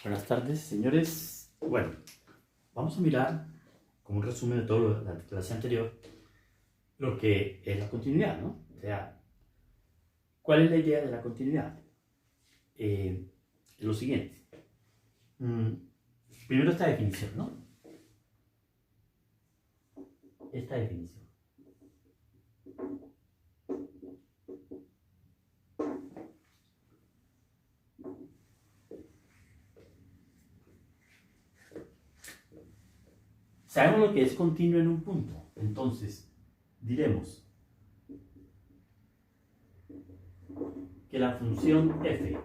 Buenas tardes, señores. Bueno, vamos a mirar, como un resumen de todo la clase anterior, lo que es la continuidad, ¿no? O sea, ¿cuál es la idea de la continuidad? Es lo siguiente. Primero esta definición, ¿no? Esta definición. Sabemos lo que es continuo en un punto. Entonces, diremos que la función f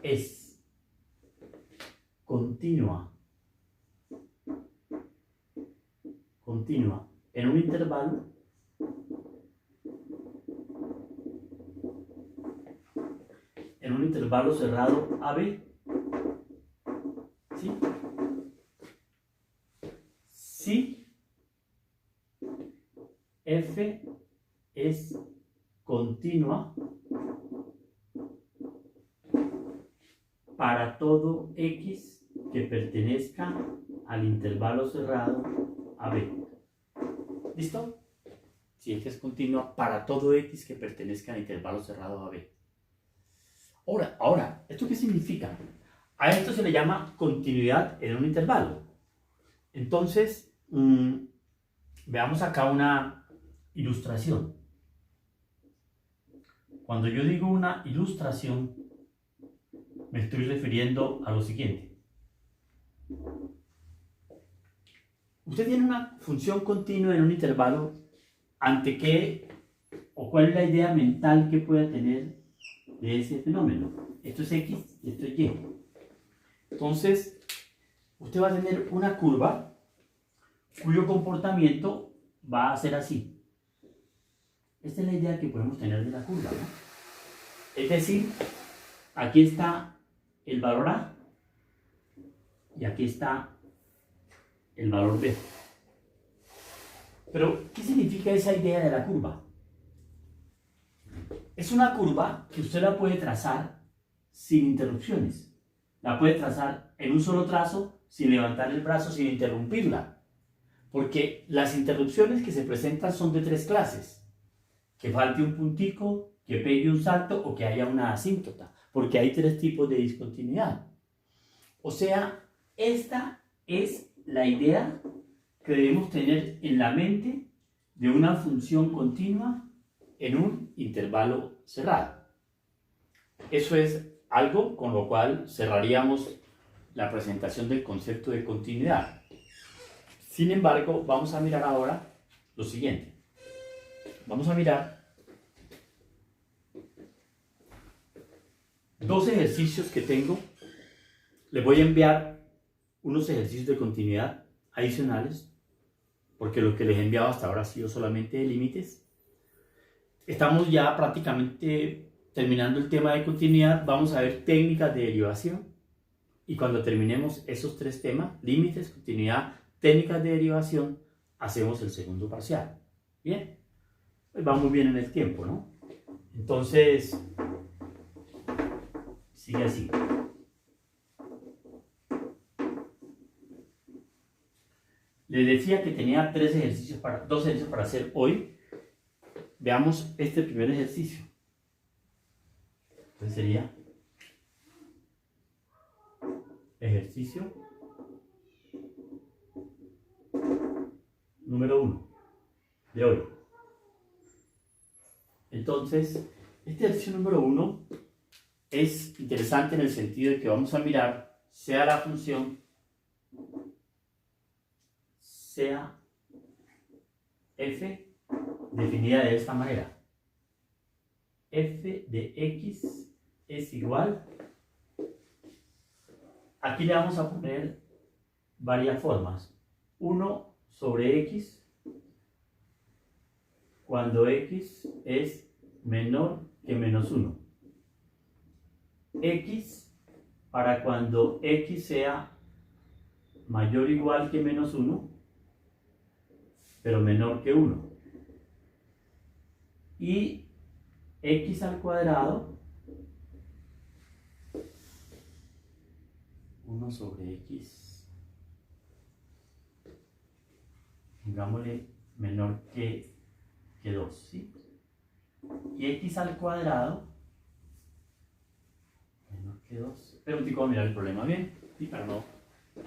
es continua en un intervalo cerrado AB. ¿Sí? Si f es continua para todo x que pertenezca al intervalo cerrado AB. ¿Listo? Si f es continua para todo x que pertenezca al intervalo cerrado AB. Ahora, ¿esto qué significa? A esto se le llama continuidad en un intervalo. Entonces, veamos acá una ilustración. Cuando yo digo una ilustración, me estoy refiriendo a lo siguiente. Usted tiene una función continua en un intervalo, ¿ante qué o cuál es la idea mental que pueda tener de ese fenómeno? Esto es X y esto es Y. Entonces, usted va a tener una curva cuyo comportamiento va a ser así. Esta es la idea que podemos tener de la curva, ¿no? Es decir, aquí está el valor A y aquí está el valor B. Pero, ¿qué significa esa idea de la curva? Es una curva que usted la puede trazar sin interrupciones. La puede trazar en un solo trazo, sin levantar el brazo, sin interrumpirla. Porque las interrupciones que se presentan son de tres clases. Que falte un puntico, que pegue un salto o que haya una asíntota. Porque hay tres tipos de discontinuidad. O sea, esta es la idea que debemos tener en la mente de una función continua en un intervalo cerrado. Eso es algo con lo cual cerraríamos la presentación del concepto de continuidad. Sin embargo, vamos a mirar ahora lo siguiente. Vamos a mirar dos ejercicios que tengo. Les voy a enviar unos ejercicios de continuidad adicionales, porque lo que les he enviado hasta ahora ha sido solamente de límites. Estamos ya prácticamente terminando el tema de continuidad. Vamos a ver técnicas de derivación. Y cuando terminemos esos tres temas, límites, continuidad, técnicas de derivación, hacemos el segundo parcial. Bien, pues va muy bien en el tiempo, ¿no? Entonces, sigue así. Les decía que tenía dos ejercicios para hacer hoy. Veamos este primer ejercicio. Entonces sería ejercicio número 1 de hoy. Entonces, este ejercicio número 1 es interesante en el sentido de que vamos a mirar sea la función, sea f definida de esta manera. F de x es igual. Aquí le vamos a poner varias formas. 1 sobre x cuando x es menor que menos 1. X para cuando x sea mayor o igual que menos 1, pero menor que 1. Y x al cuadrado 1 sobre x, pongámosle menor que 2, ¿sí? Y x al cuadrado menor que 2. Pero voy a mirar el problema bien, y para no,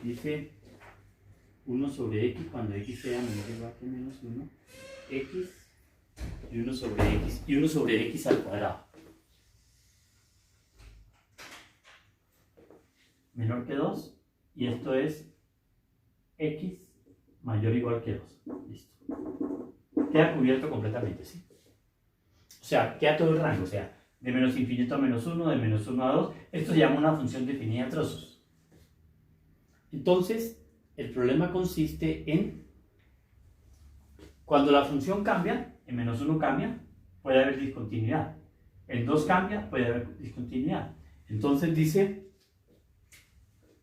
dice 1 sobre x cuando x sea menor o igual que menos 1, x y 1 sobre x, y 1 sobre x al cuadrado. Menor que 2, y esto es x mayor o igual que 2. Listo. Queda cubierto completamente, ¿sí? O sea, queda todo el rango, o sea, de menos infinito a menos 1, de menos 1 a 2. Esto se llama una función definida en trozos. Entonces, el problema consiste en, cuando la función cambia, en menos 1 cambia, puede haber discontinuidad. En 2 cambia, puede haber discontinuidad. Entonces dice,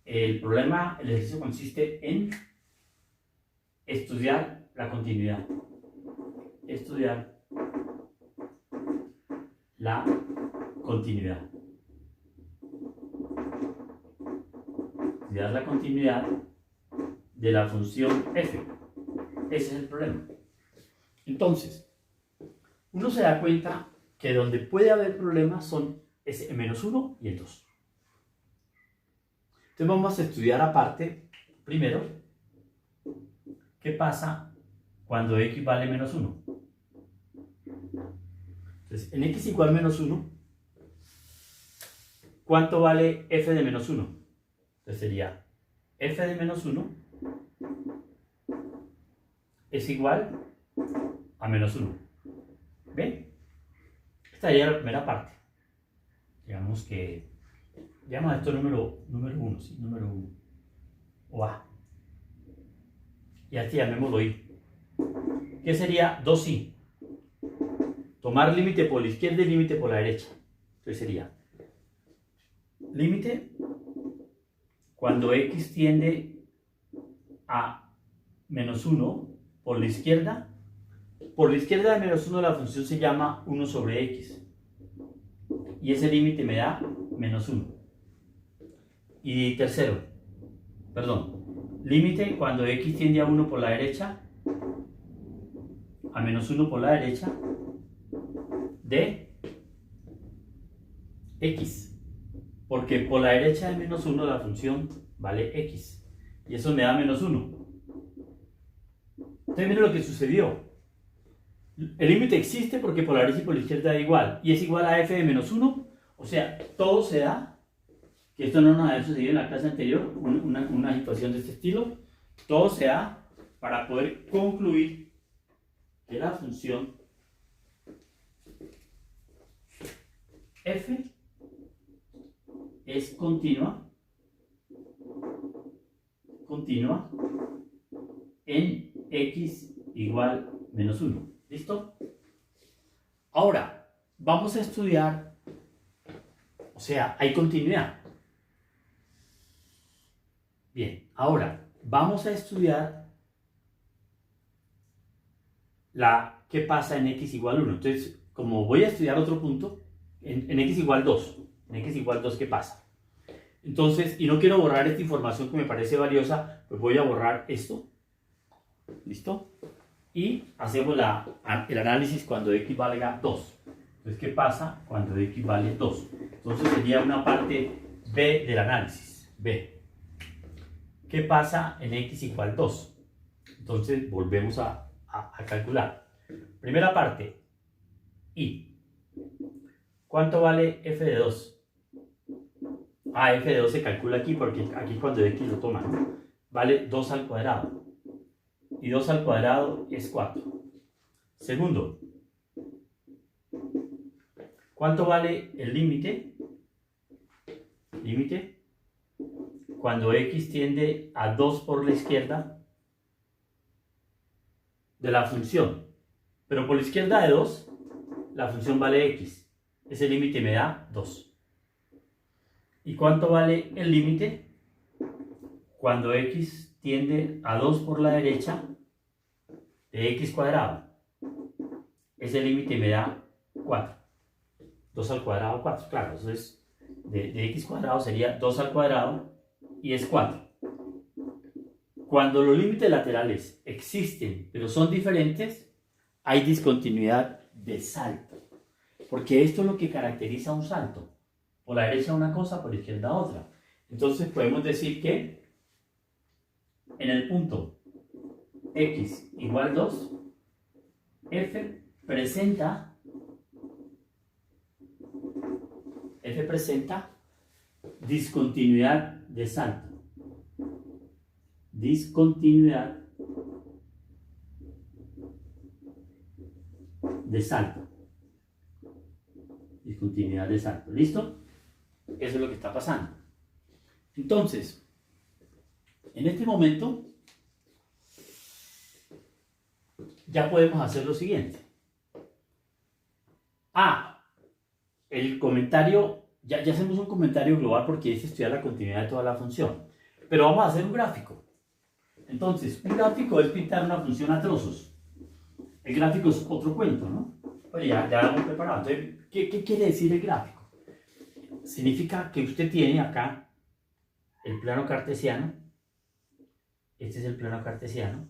el ejercicio consiste en estudiar la continuidad. Estudiar la continuidad. Estudiar la continuidad de la función f. Ese es el problema. Entonces, uno se da cuenta que donde puede haber problemas son el menos 1 y el 2. Entonces vamos a estudiar aparte, primero, qué pasa cuando x vale menos 1. Entonces, en x igual menos 1, ¿cuánto vale f de menos 1? Entonces sería f de menos 1 es igual a menos 1. ¿Ven? Esta sería la primera parte. Digamos que llamamos a esto número 1, ¿sí? Número 1. O A. Y aquí llamémoslo I. ¿Qué sería 2i? Tomar límite por la izquierda y límite por la derecha. Entonces sería límite cuando x tiende a menos 1 por la izquierda. Por la izquierda de menos 1 la función se llama 1 sobre x. Y ese límite me da menos 1. Y tercero, límite cuando x tiende a 1 por la derecha, a menos 1 por la derecha, de x. Porque por la derecha de menos 1 la función vale x. Y eso me da menos 1. Entonces miren lo que sucedió. El límite existe porque por la derecha y por la izquierda da igual. Y es igual a f de menos 1. O sea, todo se da. Que esto no nos había sucedido en la clase anterior. Una situación de este estilo. Todo se da para poder concluir que la función f es continua en x igual menos 1. ¿Listo? Ahora, vamos a estudiar, o sea, hay continuidad. Bien, ahora, vamos a estudiar qué pasa en x igual 1. Entonces, como voy a estudiar otro punto, en x igual 2. En x igual 2, ¿qué pasa? Entonces, y no quiero borrar esta información que me parece valiosa, pues voy a borrar esto. ¿Listo? Y hacemos el análisis cuando x valga 2. Entonces, ¿qué pasa cuando x vale 2? Entonces sería una parte B del análisis. B. ¿Qué pasa en x igual 2? Entonces volvemos a calcular. Primera parte. I. ¿Cuánto vale f de 2? F de 2 se calcula aquí porque aquí cuando x lo toma, ¿no? Vale 2 al cuadrado. Y 2 al cuadrado es 4. Segundo, ¿cuánto vale el límite? Límite cuando x tiende a 2 por la izquierda de la función. Pero por la izquierda de 2, la función vale x. Ese límite me da 2. ¿Y cuánto vale el límite cuando x tiende a 2 por la derecha de x cuadrado? Ese límite me da 4. 2 al cuadrado, 4. Claro, eso es de x cuadrado sería 2 al cuadrado y es 4. Cuando los límites laterales existen, pero son diferentes, hay discontinuidad de salto. Porque esto es lo que caracteriza un salto. Por la derecha una cosa, por la izquierda otra. Entonces podemos decir que en el punto x igual 2, f presenta discontinuidad de salto. Discontinuidad de salto. Discontinuidad de salto. ¿Listo? Eso es lo que está pasando. Entonces, en este momento, ya podemos hacer lo siguiente. El comentario, ya hacemos un comentario global porque es estudiar la continuidad de toda la función. Pero vamos a hacer un gráfico. Entonces, un gráfico es pintar una función a trozos. El gráfico es otro cuento, ¿no? Oye, ya lo hemos preparado. Entonces, ¿qué quiere decir el gráfico? Significa que usted tiene acá el plano cartesiano. Este es el plano cartesiano.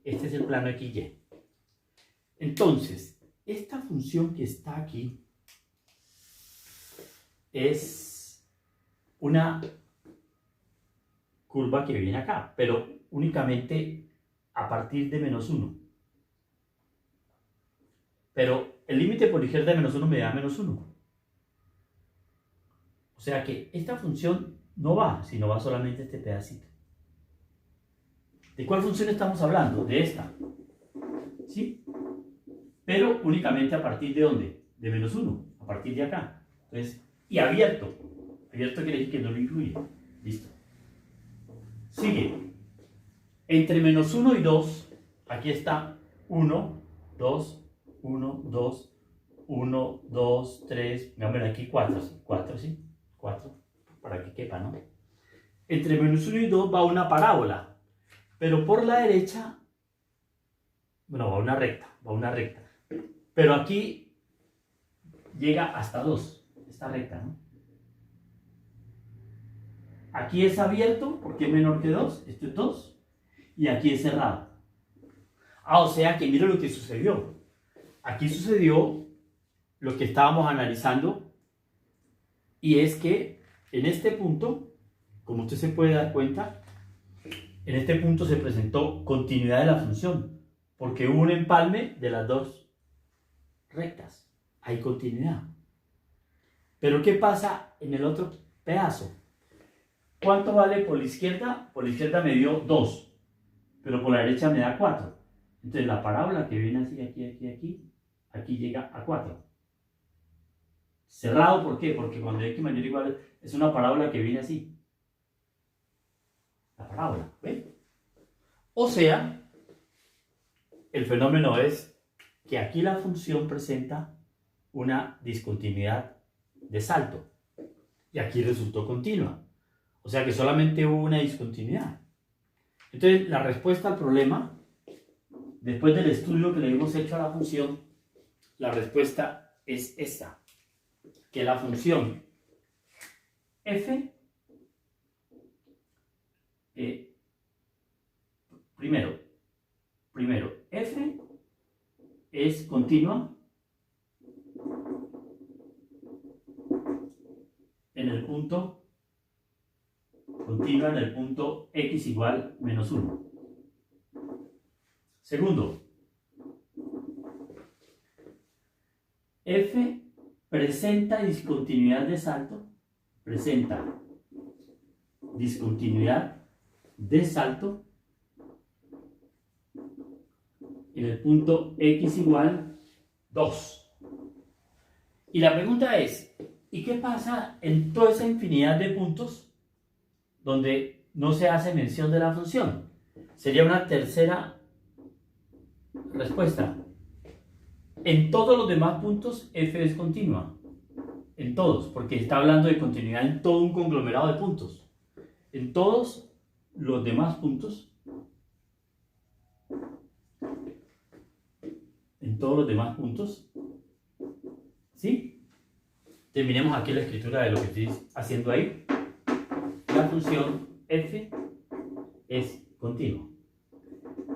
Este es el plano XY. Entonces, esta función que está aquí es una curva que viene acá, pero únicamente a partir de -1. Pero el límite por la izquierda de -1 me da -1. O sea que esta función no va, sino va solamente este pedacito. ¿De cuál función estamos hablando? De esta. ¿Sí? Pero únicamente a partir de ¿dónde? De -1, a partir de acá. Entonces, y abierto. Abierto quiere decir que no lo incluye. Listo. Sigue. Entre -1 y 2, aquí está 1, 2, 1, 2, 1, 2, 3, veamos aquí 4, 4, ¿sí? 4, para que quepa, ¿no? Entre -1 y 2 va una parábola, pero por la derecha, bueno, va una recta, pero aquí llega hasta 2, esta recta, ¿no? Aquí es abierto porque es menor que 2, esto es 2, y aquí es cerrado. O sea que mira lo que sucedió. Aquí sucedió lo que estábamos analizando, y es que en este punto, como usted se puede dar cuenta, en este punto se presentó continuidad de la función, porque hubo un empalme de las dos rectas. Hay continuidad. Pero ¿qué pasa en el otro pedazo? ¿Cuánto vale por la izquierda? Por la izquierda me dio 2, pero por la derecha me da 4. Entonces la parábola que viene así, aquí llega a 4. Cerrado, ¿por qué? Porque cuando x mayor o igual es una parábola que viene así. La parábola, ¿ven? O sea, el fenómeno es que aquí la función presenta una discontinuidad de salto y aquí resultó continua. O sea que solamente hubo una discontinuidad. Entonces, la respuesta al problema, después del estudio que le hemos hecho a la función, la respuesta es esta, que la función f, primero, f es continua en el punto, continua en el punto x igual -1. Segundo, f presenta discontinuidad de salto, en el punto x igual 2. Y la pregunta es, ¿y qué pasa en toda esa infinidad de puntos donde no se hace mención de la función? Sería una tercera respuesta. En todos los demás puntos f es continua. En todos, porque está hablando de continuidad en todo un conglomerado de puntos. En todos los demás puntos, ¿sí? Terminemos aquí la escritura de lo que estoy haciendo ahí. La función f es continua.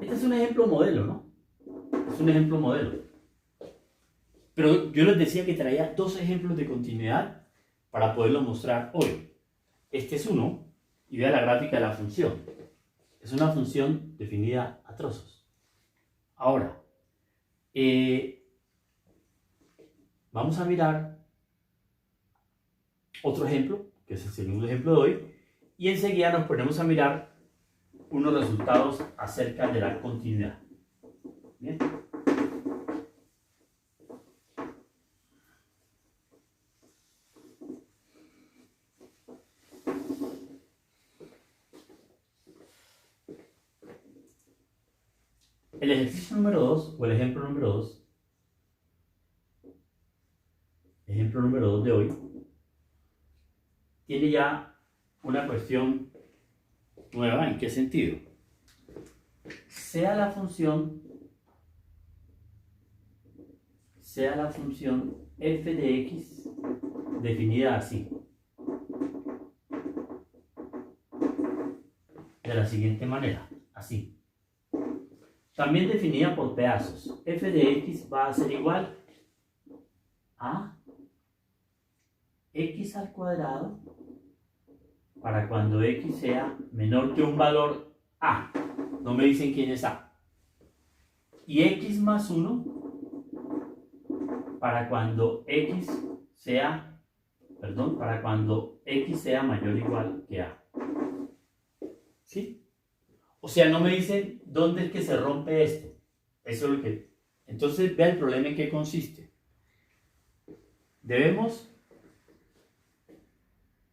Este es un ejemplo modelo, ¿no? Es un ejemplo modelo. Pero yo les decía que traía dos ejemplos de continuidad para poderlos mostrar hoy. Este es uno, y vea la gráfica de la función. Es una función definida a trozos. Ahora, vamos a mirar otro ejemplo, que es el segundo ejemplo de hoy, y enseguida nos ponemos a mirar unos resultados acerca de la continuidad. Bien. El ejercicio número 2, o el ejemplo número 2 de hoy, tiene ya una cuestión nueva. ¿En qué sentido? Sea la función f de x definida así, de la siguiente manera, así. También definida por pedazos. F de x va a ser igual a x al cuadrado para cuando x sea menor que un valor a. No me dicen quién es a. Y x más 1 para cuando x sea mayor o igual que a. ¿Sí? O sea, no me dicen dónde es que se rompe esto. Eso es lo que... Entonces, vea el problema en qué consiste. Debemos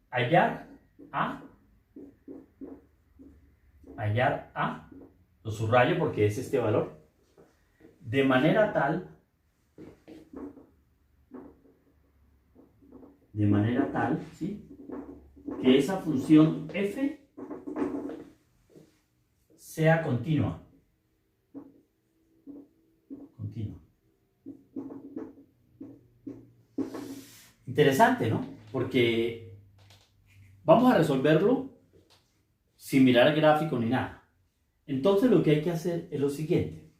hallar a, lo subrayo porque es este valor, de manera tal ¿sí?, que esa función f sea continua. Interesante, ¿no? Porque vamos a resolverlo sin mirar el gráfico ni nada. Entonces lo que hay que hacer es lo siguiente.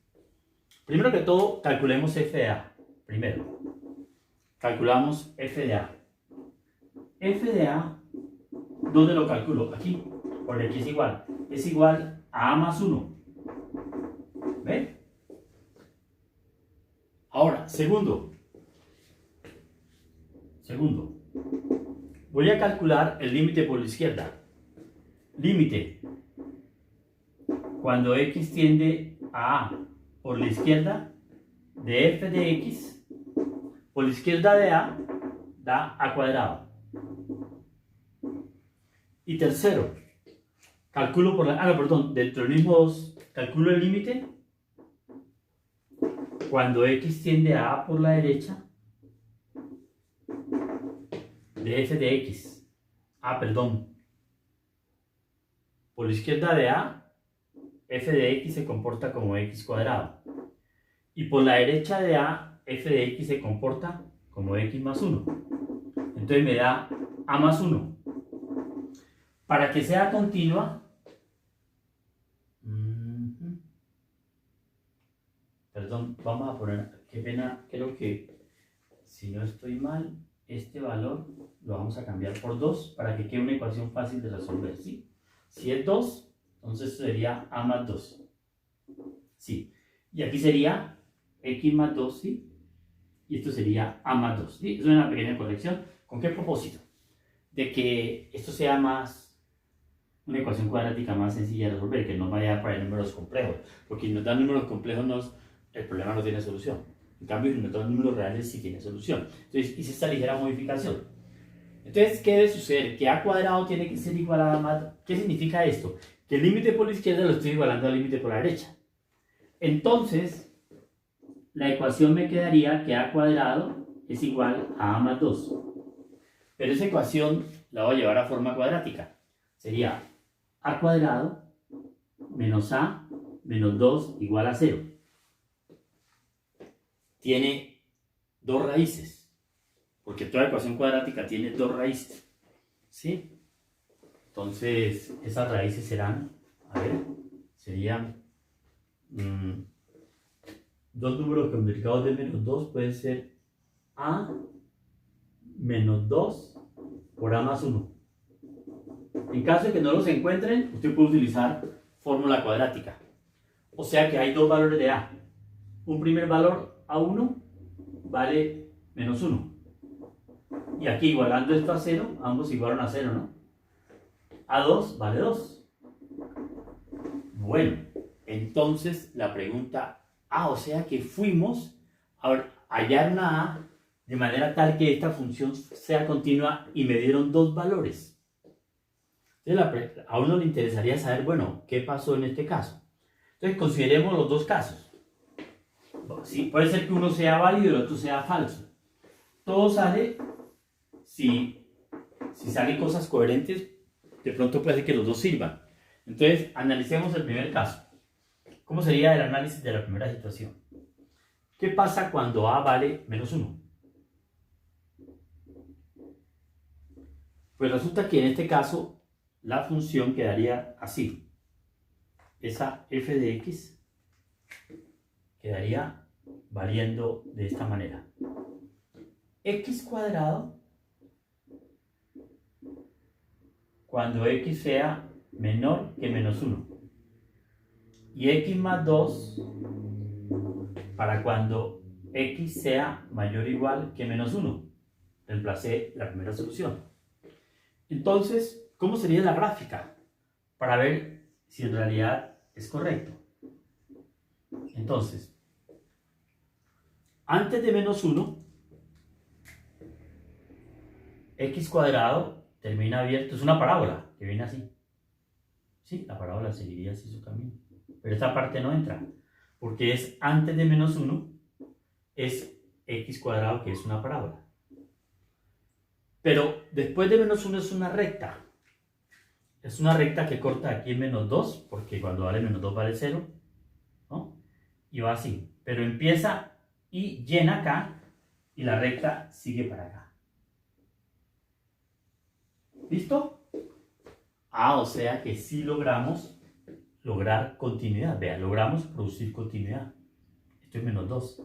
Primero que todo, calculemos f de a. Primero, calculamos f de a. F de a, ¿dónde lo calculo? Aquí, porque aquí es igual. Es igual a más 1. ¿Ven? Ahora, segundo, voy a calcular el límite por la izquierda. Límite cuando x tiende a A por la izquierda de f de x por la izquierda de a da a cuadrado. Y tercero, calculo por la... dentro del mismo 2, calculo el límite cuando x tiende a A por la derecha de f de x. Por la izquierda de a, f de x se comporta como x cuadrado. Y por la derecha de a, f de x se comporta como x más 1. Entonces me da a más 1. Para que sea continua, vamos a poner, qué pena, creo que si no estoy mal, este valor lo vamos a cambiar por 2 para que quede una ecuación fácil de resolver, ¿sí? Si es 2, entonces sería a más 2. Sí. Y aquí sería x más 2, ¿sí? Y esto sería a más 2, ¿sí? Es una pequeña corrección. ¿Con qué propósito? De que esto sea una ecuación cuadrática más sencilla de resolver, que no vaya para números complejos. Porque si nos dan números complejos, el problema no tiene solución. En cambio, si nos dan números reales, sí tiene solución. Entonces, hice esta ligera modificación. Entonces, ¿qué debe suceder? Que a cuadrado tiene que ser igual a más. ¿Qué significa esto? Que el límite por la izquierda lo estoy igualando al límite por la derecha. Entonces, la ecuación me quedaría que a cuadrado es igual a más 2. Pero esa ecuación la voy a llevar a forma cuadrática. Sería a cuadrado menos a menos 2 igual a 0. Tiene dos raíces. porque toda ecuación cuadrática tiene dos raíces, ¿sí? Entonces, esas raíces serán, serían dos números multiplicados de menos 2 pueden ser a menos 2 por a más 1. En caso de que no los encuentren, usted puede utilizar fórmula cuadrática. O sea que hay dos valores de a. Un primer valor, a1, vale menos 1. Y aquí, igualando esto a 0, ambos igualan a 0, ¿no? A2 vale 2. Bueno, entonces la pregunta, o sea que fuimos a hallar una a de manera tal que esta función sea continua y me dieron dos valores. Entonces a uno le interesaría saber, bueno, ¿qué pasó en este caso? Entonces consideremos los dos casos. Sí, puede ser que uno sea válido y el otro sea falso. Todo sale, si salen cosas coherentes, de pronto puede ser que los dos sirvan. Entonces, analicemos el primer caso. ¿Cómo sería el análisis de la primera situación? ¿Qué pasa cuando a vale menos 1? Pues resulta que en este caso la función quedaría así. Esa f de x quedaría valiendo de esta manera. X cuadrado cuando x sea menor que menos 1. Y x más 2 para cuando x sea mayor o igual que menos 1. Reemplacé la primera solución. Entonces, ¿cómo sería la gráfica? Para ver si en realidad es correcto. Entonces, antes de menos 1, x cuadrado termina abierto. Es una parábola que viene así. Sí, la parábola seguiría así su camino. Pero esta parte no entra, porque es antes de menos 1, es x cuadrado, que es una parábola. Pero después de menos 1 es una recta. Es una recta que corta aquí en menos 2, porque cuando vale menos 2 vale 0, ¿no? Y va así. Pero empieza y llena acá, y la recta sigue para acá. ¿Listo? O sea que sí logramos lograr continuidad. Vean, logramos producir continuidad. Esto es menos 2.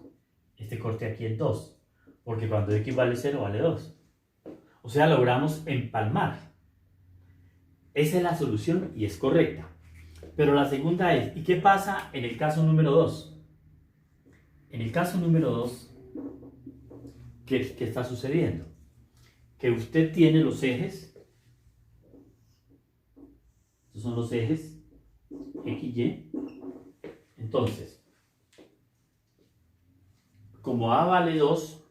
Este corte aquí es 2. Porque cuando x vale 0, vale 2. O sea, logramos empalmar. Esa es la solución y es correcta. Pero la segunda es, ¿y qué pasa en el caso número 2? En el caso número 2, ¿qué está sucediendo? Que usted tiene los ejes. Estos son los ejes X, Y. Entonces, como A vale 2,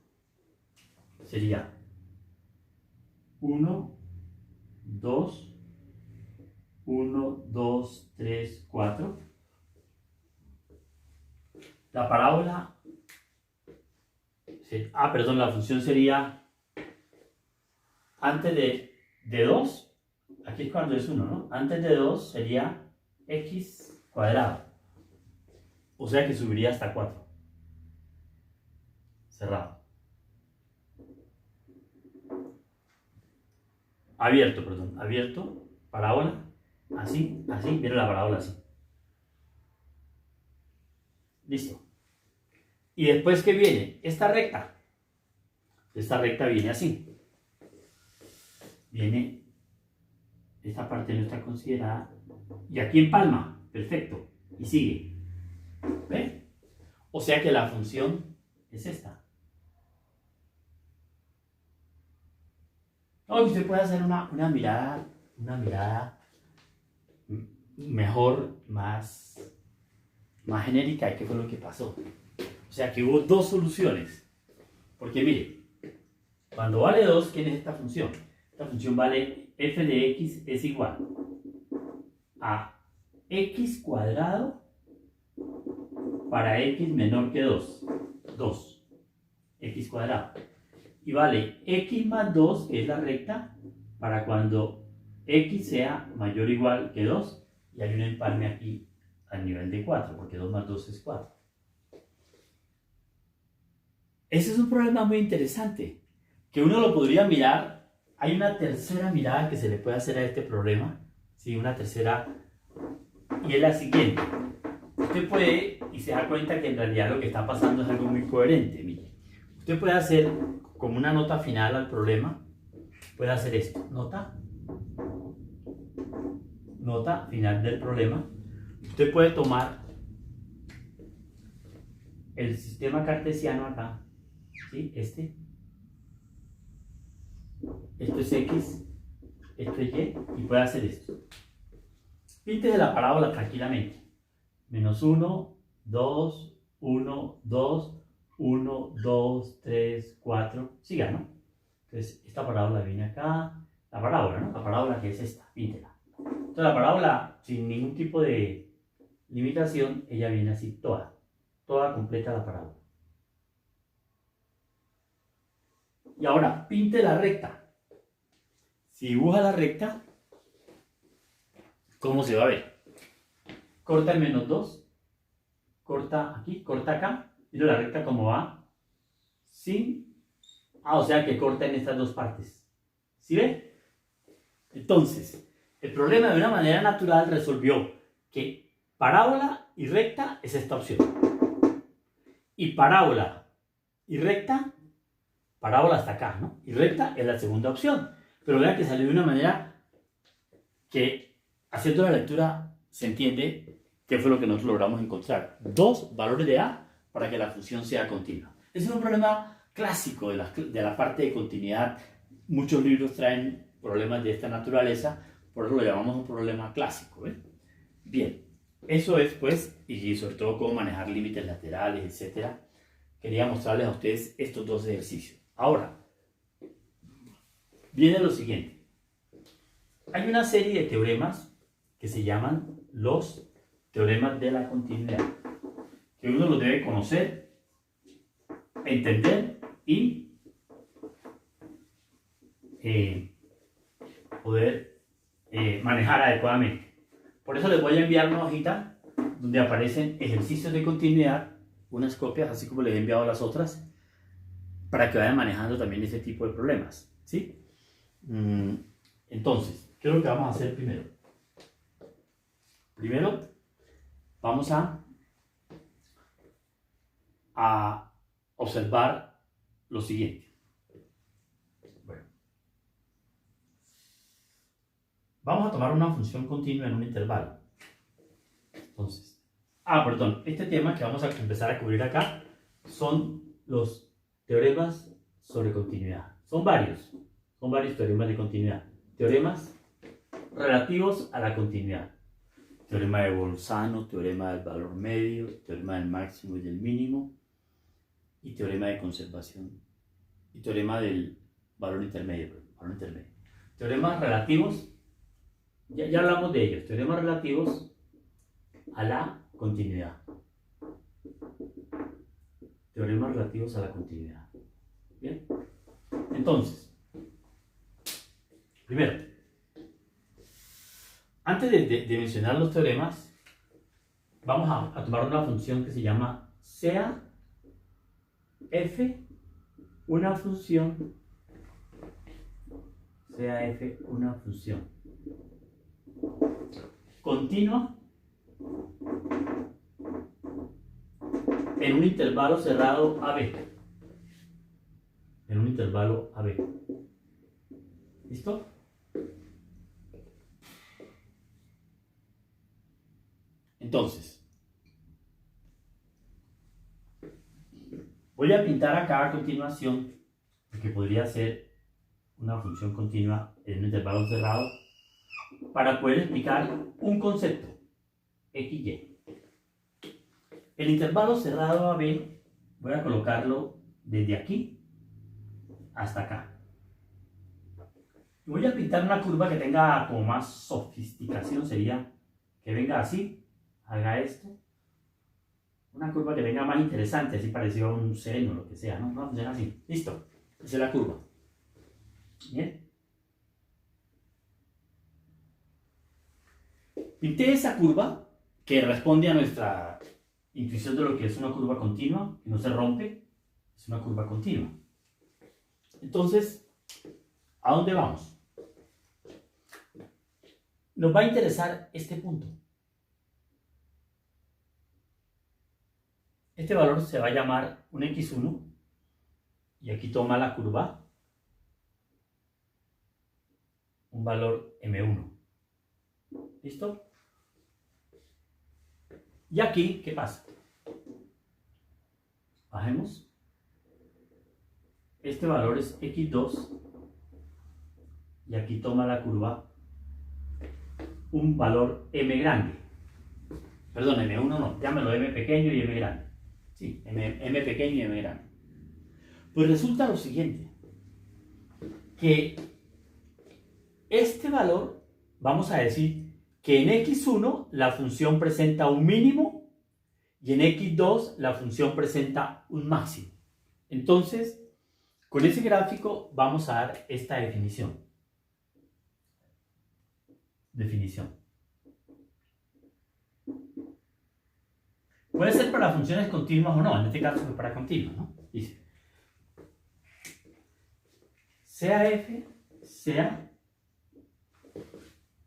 sería 1, 2, 1, 2, 3, 4. La parábola, la función sería antes de 2, aquí es cuando es 1, ¿no? Antes de 2 sería x cuadrado. O sea que subiría hasta 4. Cerrado. Abierto, parábola, así, viene la parábola así. Listo. ¿Y después qué viene? Esta recta. Esta recta viene así. Esta parte no está considerada. Y aquí empalma. Perfecto. Y sigue. ¿Ve? O sea que la función es esta. Usted puede hacer una mirada mejor, más genérica de qué fue lo que pasó. O sea que hubo dos soluciones. Porque mire, cuando vale 2, ¿quién es esta función? Esta función vale f de x es igual a x cuadrado para x menor que 2. 2. X cuadrado. Y vale x más 2, que es la recta, para cuando x sea mayor o igual que 2. Y hay un empalme aquí al nivel de 4, porque 2 más 2 es 4. Ese es un problema muy interesante, que uno lo podría mirar, hay una tercera mirada que se le puede hacer a este problema, ¿sí? Una tercera, y es la siguiente. Usted puede, y se da cuenta que en realidad lo que está pasando es algo muy coherente, mire. Usted puede hacer como una nota final al problema, puede hacer esto, nota final del problema. Usted puede tomar el sistema cartesiano acá, ¿sí? Esto es X, esto es Y, y puede hacer esto. Píntese la parábola tranquilamente. Menos 1, 2, 1, 2, 1, 2, 3, 4, siga, ¿no? Entonces, esta parábola viene acá, la parábola, ¿no? La parábola que es esta, píntela. Entonces, la parábola, sin ningún tipo de limitación, ella viene así, toda completa la parábola. Y ahora, pinte la recta. Si dibuja la recta, ¿cómo se va a ver? Corta el menos 2, corta aquí, corta acá, mira la recta cómo va, sin, o sea que corta en estas dos partes, ¿sí ve? Entonces, el problema de una manera natural resolvió que parábola y recta es esta opción, y parábola y recta, parábola hasta acá, ¿no? Y recta es la segunda opción, pero vean que salió de una manera que, haciendo la lectura, se entiende qué fue lo que nosotros logramos encontrar. Dos valores de A para que la función sea continua. Ese es un problema clásico de la parte de continuidad. Muchos libros traen problemas de esta naturaleza, por eso lo llamamos un problema clásico, ¿eh? Bien, eso es pues, y sobre todo cómo manejar límites laterales, etc. Quería mostrarles a ustedes estos dos ejercicios. Ahora, viene lo siguiente. Hay una serie de teoremas que se llaman los teoremas de la continuidad, que uno los debe conocer, entender y poder manejar adecuadamente. Por eso les voy a enviar una hojita donde aparecen ejercicios de continuidad, unas copias, así como les he enviado las otras, para que vayan manejando también ese tipo de problemas, ¿sí? Entonces, ¿qué es lo que vamos a hacer primero? Primero, vamos a observar lo siguiente. Bueno, vamos a tomar una función continua en un intervalo. Entonces, perdón, este tema que vamos a empezar a cubrir acá son los teoremas sobre continuidad. Son varios teoremas de continuidad. Teoremas relativos a la continuidad. Teorema de Bolzano, teorema del valor medio, teorema del máximo y del mínimo, y teorema de conservación, y teorema del valor intermedio. Teoremas relativos, ya hablamos de ellos, teoremas relativos a la continuidad. Teoremas relativos a la continuidad. Bien, entonces, primero, antes de mencionar los teoremas, vamos a tomar una función que se llama sea f una función continua en un intervalo cerrado AB. ¿Listo? Entonces, voy a pintar acá a continuación lo que podría ser una función continua en un intervalo cerrado para poder explicar un concepto, XY. El intervalo cerrado AB voy a colocarlo desde aquí hasta acá. Voy a pintar una curva que tenga como más sofisticación, sería que venga así, haga esto. Una curva que venga más interesante, así parecido a un seno o lo que sea, ¿no? No funciona así. Listo. Esa es la curva. Bien. Pinté esa curva que responde a nuestra intuición de lo que es una curva continua, que no se rompe. Es una curva continua. Entonces, ¿a dónde vamos? Nos va a interesar este punto. Este valor se va a llamar un x1 y aquí toma la curva un valor m1. ¿Listo? Y aquí, ¿qué pasa? Bajemos. Este valor es x2 y aquí toma la curva un valor m grande. Perdón, m1 no, llámelo m pequeño y m grande. Sí, m pequeño y m grande. Pues resulta lo siguiente, que este valor, vamos a decir que en x1 la función presenta un mínimo y en x2 la función presenta un máximo. Entonces, con ese gráfico vamos a dar esta definición. Puede ser para funciones continuas o no, en este caso es para continuas, ¿no? Dice, sea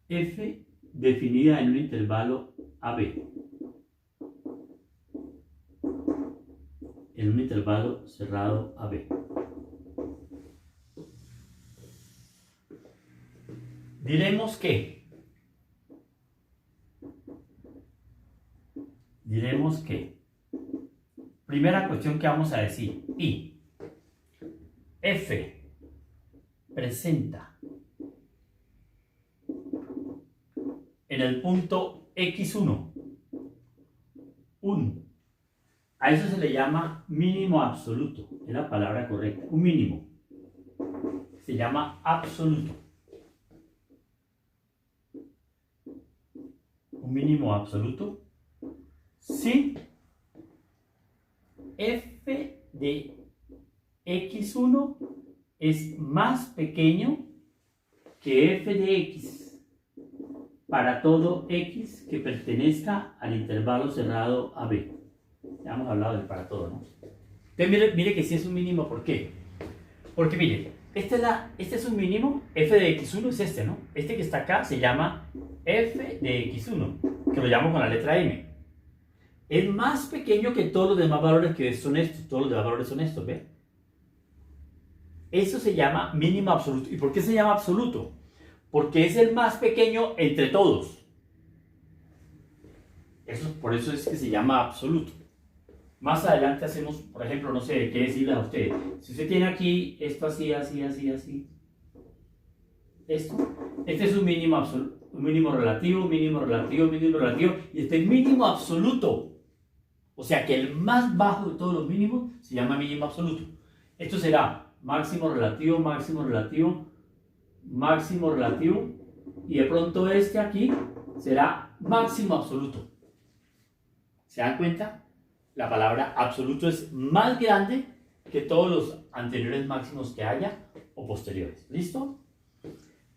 f definida en un intervalo AB, en un intervalo cerrado AB. Diremos que primera cuestión que vamos a decir, y f presenta en el punto x1 a eso se le llama mínimo absoluto, es la palabra correcta, un mínimo, se llama absoluto, un mínimo absoluto, si f de x1 es más pequeño que f de x para todo x que pertenezca al intervalo cerrado AB. Ya hemos hablado del para todo, ¿no? Entonces mire que si es un mínimo, ¿por qué? Porque mire, este es un mínimo, f de x1 es este, ¿no? Este que está acá se llama f de x1, que lo llamo con la letra m. Es más pequeño que todos los demás valores que son estos, todos los demás valores son estos, ¿ve? Eso se llama mínimo absoluto. ¿Y por qué se llama absoluto? Porque es el más pequeño entre todos. Por eso es que se llama absoluto. Más adelante hacemos, por ejemplo, no sé qué decirle a ustedes. Si usted tiene aquí esto así, así, así, así. Este es un mínimo absoluto, un mínimo relativo, mínimo relativo, mínimo relativo. Y este es mínimo absoluto. O sea que el más bajo de todos los mínimos se llama mínimo absoluto. Esto será máximo relativo, máximo relativo, máximo relativo. Y de pronto este aquí será máximo absoluto. ¿Se dan cuenta? La palabra absoluto es más grande que todos los anteriores máximos que haya o posteriores. ¿Listo?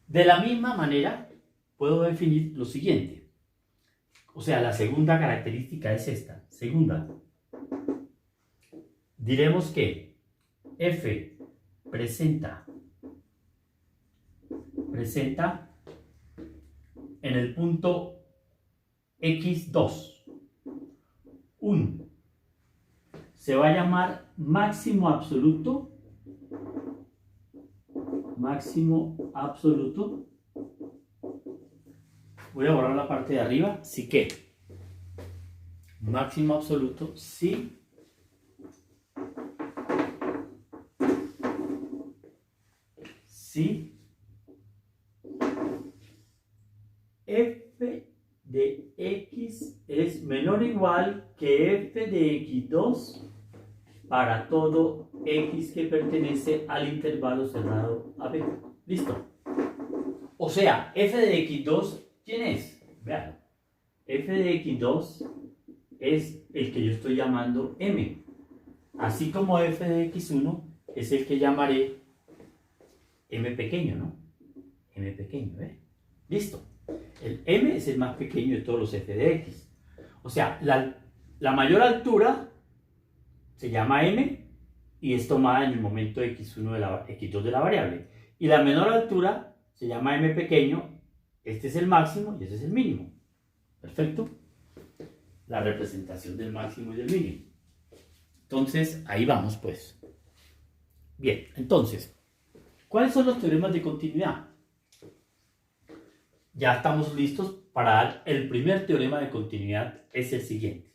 De la misma manera, puedo definir lo siguiente. O sea, la segunda característica es esta. Segunda, diremos que f presenta en el punto x2 se va a llamar máximo absoluto, voy a borrar la parte de arriba, sí que máximo absoluto, sí f de x es menor o igual que f de x2 para todo x que pertenece al intervalo cerrado AB. ¿Listo? O sea, f de x2, ¿quién es? Vean, f de x2 es el que yo estoy llamando m. Así como f de x1 es el que llamaré m pequeño, ¿no? M pequeño, ¿eh? Listo. El m es el más pequeño de todos los f de x. O sea, la mayor altura se llama m y es tomada en el momento x1 de la x2 de la variable. Y la menor altura se llama m pequeño, este es el máximo y este es el mínimo. Perfecto. La representación del máximo y del mínimo. Entonces, ahí vamos pues. Bien, entonces, ¿cuáles son los teoremas de continuidad? Ya estamos listos para dar el primer teorema de continuidad, es el siguiente.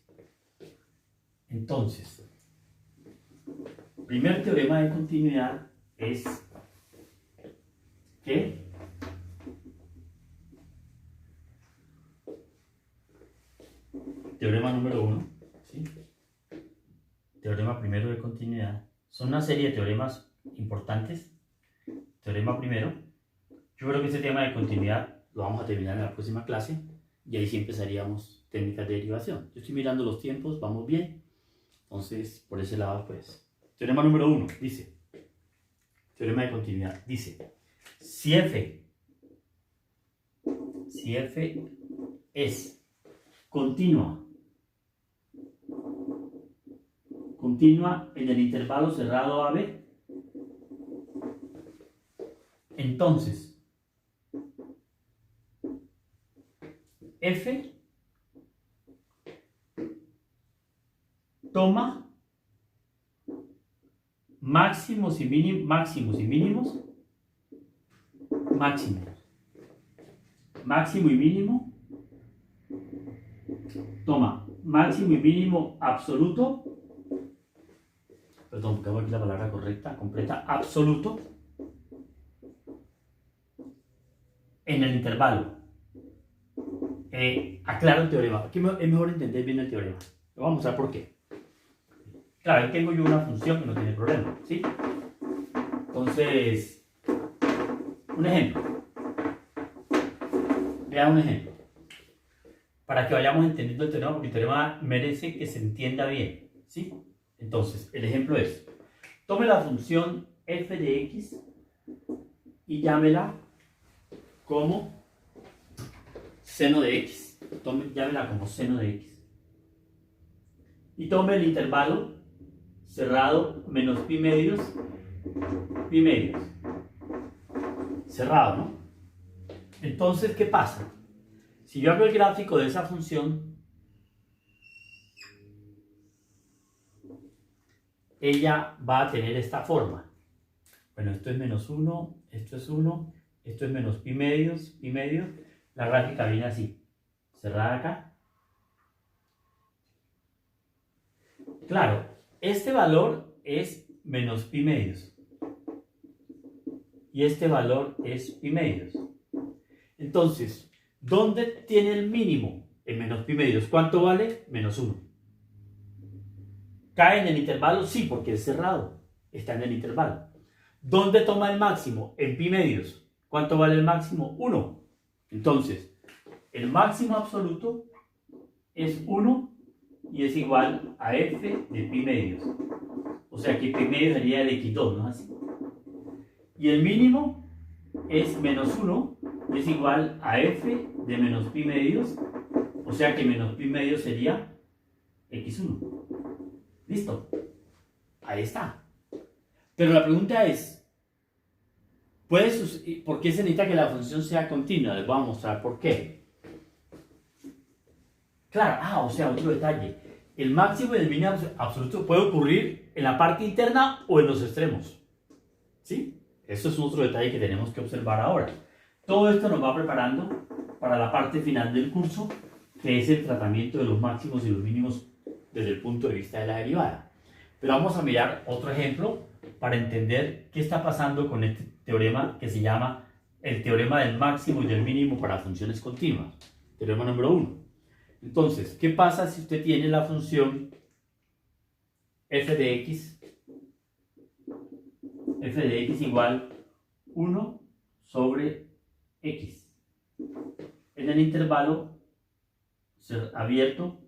Entonces, primer teorema de continuidad es que teorema número 1, ¿sí? Teorema primero de continuidad, son una serie de teoremas importantes. Teorema primero, yo creo que este tema de continuidad lo vamos a terminar en la próxima clase y ahí sí empezaríamos técnicas de derivación. Yo estoy mirando los tiempos, vamos bien, entonces por ese lado pues. Teorema número 1 dice, teorema de continuidad, dice, si f es continua en el intervalo cerrado AB, entonces f toma máximos y mínimos, máximo y mínimo, toma máximo y mínimo absoluto, perdón, buscamos aquí la palabra correcta, completa, absoluto, en el intervalo. Aclaro el teorema, aquí es mejor entender bien el teorema, lo vamos a mostrar por qué. Claro, ahí tengo yo una función que no tiene problema, ¿sí? Entonces, un ejemplo. Vea un ejemplo. Para que vayamos entendiendo el teorema, porque el teorema merece que se entienda bien, ¿sí? Entonces, el ejemplo es, tome la función f de x y llámela como seno de x. Llámela como seno de x. Y tome el intervalo cerrado menos pi medios, cerrado, ¿no? Entonces, ¿qué pasa? Si yo hago el gráfico de esa función, ella va a tener esta forma. Bueno, esto es menos 1, esto es 1, esto es menos pi medios, la gráfica viene así, cerrada acá. Claro, este valor es menos pi medios y este valor es pi medios. Entonces, ¿dónde tiene el mínimo? En menos pi medios. ¿Cuánto vale? Menos 1. ¿Cae en el intervalo? Sí, porque es cerrado. Está en el intervalo. ¿Dónde toma el máximo? En pi medios. ¿Cuánto vale el máximo? 1. Entonces, el máximo absoluto es 1 y es igual a f de pi medios. O sea que pi medios sería el x2, ¿no? Así. Y el mínimo es menos 1 y es igual a f de menos pi medios. O sea que menos pi medios sería x1. ¿Listo? Ahí está. Pero la pregunta es, ¿por qué se necesita que la función sea continua? Les voy a mostrar por qué. Claro, o sea, otro detalle. El máximo y el mínimo absoluto puede ocurrir en la parte interna o en los extremos. ¿Sí? Eso es otro detalle que tenemos que observar ahora. Todo esto nos va preparando para la parte final del curso, que es el tratamiento de los máximos y los mínimos desde el punto de vista de la derivada. Pero vamos a mirar otro ejemplo para entender qué está pasando con este teorema que se llama el teorema del máximo y del mínimo para funciones continuas. Teorema número 1. Entonces, ¿qué pasa si usted tiene la función f de x igual 1 sobre x en el intervalo abierto,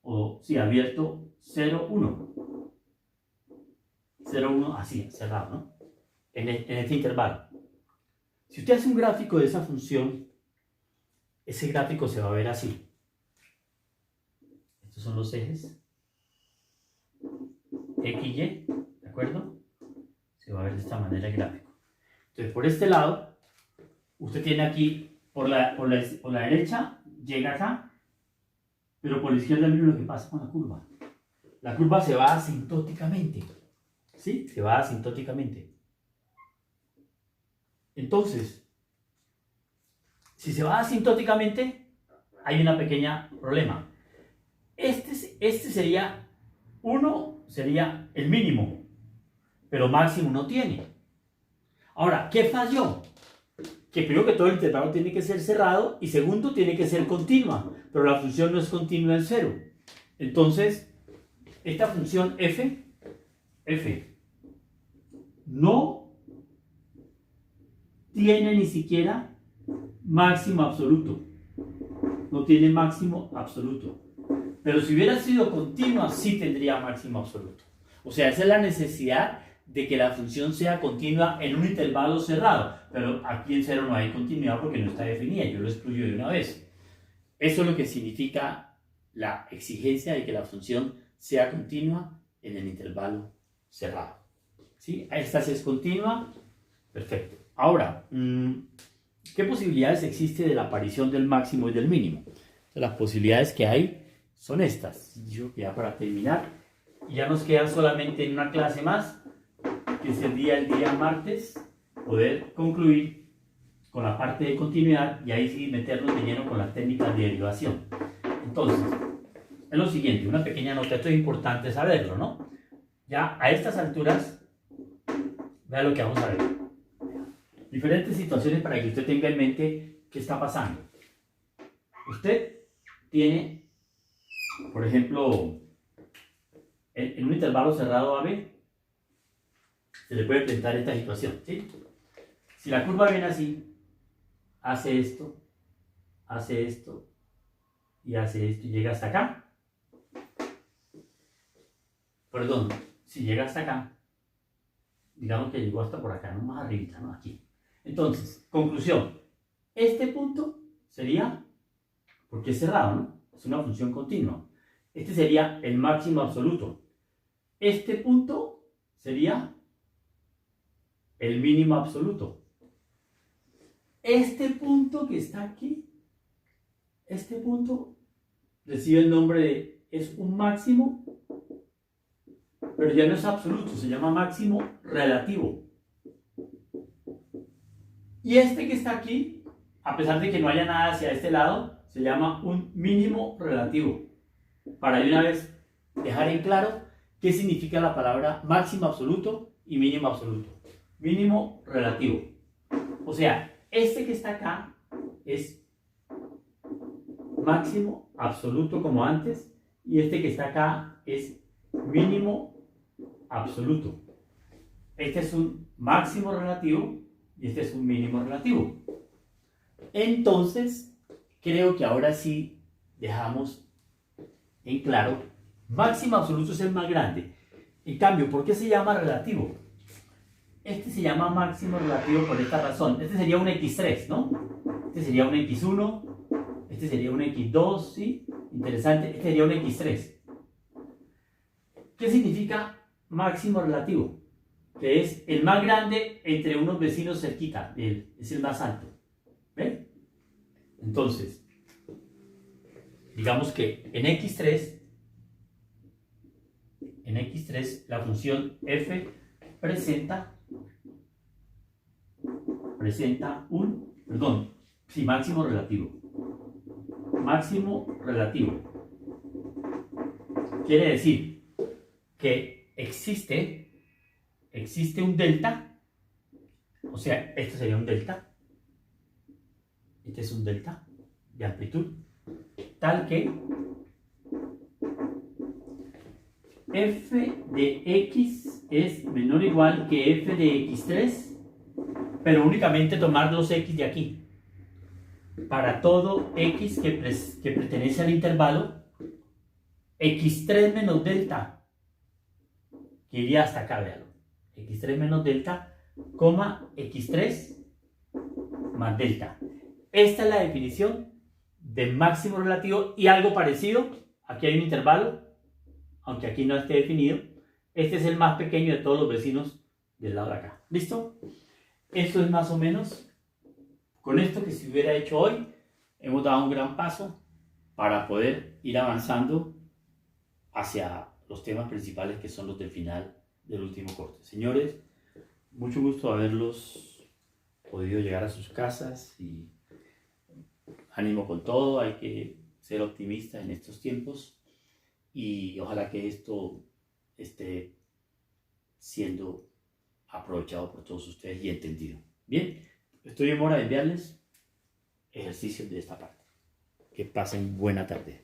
abierto 0, 1. 0, 1, así, cerrado, ¿no? En este intervalo. Si usted hace un gráfico de esa función, ese gráfico se va a ver así. Estos son los ejes. XY, ¿de acuerdo? Se va a ver de esta manera el gráfico. Entonces, por este lado, usted tiene aquí, por la derecha, llega acá, pero por la izquierda miren lo que pasa con la curva. La curva se va asintóticamente, ¿sí? Se va asintóticamente. Entonces, si se va asintóticamente, hay una pequeña problema. Este sería, uno sería el mínimo, pero máximo no tiene. Ahora, ¿qué falló? Que primero que todo el intervalo tiene que ser cerrado y segundo tiene que ser continua, pero la función no es continua en cero. Entonces, esta función f no tiene ni siquiera máximo absoluto. No tiene máximo absoluto. Pero si hubiera sido continua, sí tendría máximo absoluto. O sea, esa es la necesidad de que la función sea continua en un intervalo cerrado. Pero aquí en cero no hay continuidad porque no está definida. Yo lo excluyo de una vez. Eso es lo que significa la exigencia de que la función sea continua en el intervalo cerrado. ¿Sí? Esta sí es continua. Perfecto. Ahora, ¿qué posibilidades existe de la aparición del máximo y del mínimo? Las posibilidades que hay son estas. Yo ya para terminar, ya nos queda solamente en una clase más, que es el día martes, poder concluir con la parte de continuidad y ahí sí meternos de lleno con las técnicas de derivación. Entonces, es lo siguiente, una pequeña nota, esto es importante saberlo, ¿no? Ya a estas alturas, vea lo que vamos a ver. Diferentes situaciones para que usted tenga en mente qué está pasando. Usted tiene, por ejemplo, en un intervalo cerrado AB, se le puede presentar esta situación, ¿sí? Si la curva viene así, hace esto y hace esto y llega hasta acá. Perdón, si llega hasta acá, digamos que llegó hasta por acá, no más arriba, ¿no? Aquí. Entonces, conclusión, este punto sería, porque es cerrado, ¿no? Es una función continua. Este sería el máximo absoluto. Este punto sería el mínimo absoluto. Este punto que está aquí, este punto recibe el nombre de, es un máximo, pero ya no es absoluto, se llama máximo relativo. Y este que está aquí, a pesar de que no haya nada hacia este lado, se llama un mínimo relativo. Para de una vez dejar en claro qué significa la palabra máximo absoluto y mínimo absoluto. Mínimo relativo. O sea, este que está acá es máximo absoluto como antes y este que está acá es mínimo absoluto. Este es un máximo relativo y este es un mínimo relativo. Entonces, creo que ahora sí dejamos en claro, máximo absoluto es el más grande. En cambio, ¿por qué se llama relativo? Este se llama máximo relativo por esta razón. Este sería un X3, ¿no? Este sería un X1, este sería un X2, ¿sí? Interesante, este sería un X3. ¿Qué significa máximo relativo? Que es el más grande entre unos vecinos cerquita de él, es el más alto. ¿Ven? Entonces, digamos que en X3 la función f presenta máximo relativo. Máximo relativo. Quiere decir que existe un delta, o sea, este sería un delta, este es un delta de amplitud, tal que f de x es menor o igual que f de x3, pero únicamente tomar los x de aquí. Para todo x que pertenece al intervalo, x3 menos delta, que iría hasta acá, véalo. X3 menos delta, coma x3 más delta. Esta es la definición de máximo relativo y algo parecido. Aquí hay un intervalo, aunque aquí no esté definido, Este es el más pequeño de todos los vecinos del lado de acá. ¿Listo? Esto es más o menos, con esto que se hubiera hecho hoy, hemos dado un gran paso para poder ir avanzando hacia los temas principales que son los del final del último corte. Señores, mucho gusto haberlos podido llegar a sus casas y ánimo con todo, hay que ser optimistas en estos tiempos y ojalá que esto esté siendo aprovechado por todos ustedes y entendido. Bien, estoy en hora de enviarles ejercicios de esta parte. Que pasen buena tarde.